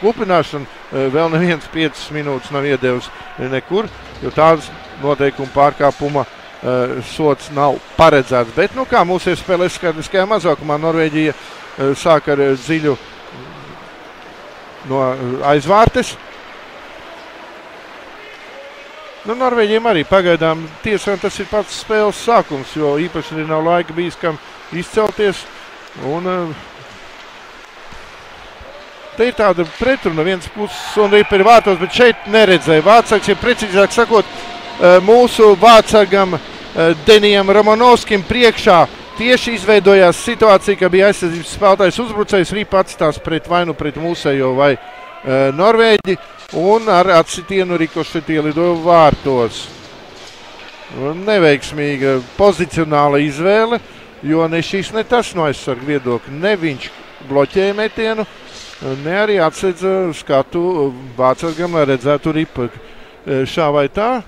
klupināšanu. Vēl neviens 5 minūtes nav iedevis nekur, jo tādas noteikuma pārkāpuma sots nav paredzēts. Bet, nu kā mūsu spēlēs skaidriskajā mazākumā, Norvēģija sāk ar dziļu no aizvārtes. Nu, Norvēģiem arī pagaidām tiesām tas ir pats spēles sākums, jo īpaši arī nav laika bijis kam izcelties. Un te ir tāda pretruna viens puses un arī par vārtos, bet šeit neredzēja. Vārtsargs, ja precīzāk sakot, mūsu vārtsargam Denijam Romanovskim priekšā tieši izveidojās situācija, ka bija aizsardzības spēlētājs uzbrucējs, arī pats tās vai nu pret mūsējo vai Norvēģi, un ar atsitienu rikošeti ielidoja vārtos. Neveiksmīga pozicionāla izvēle, jo ne šis, ne tas no aizsarga viedokļa. Ne viņš bloķēja metienu, ne arī atsedza skatu vārtsargam, lai redzētu ripu. Šā vai tā.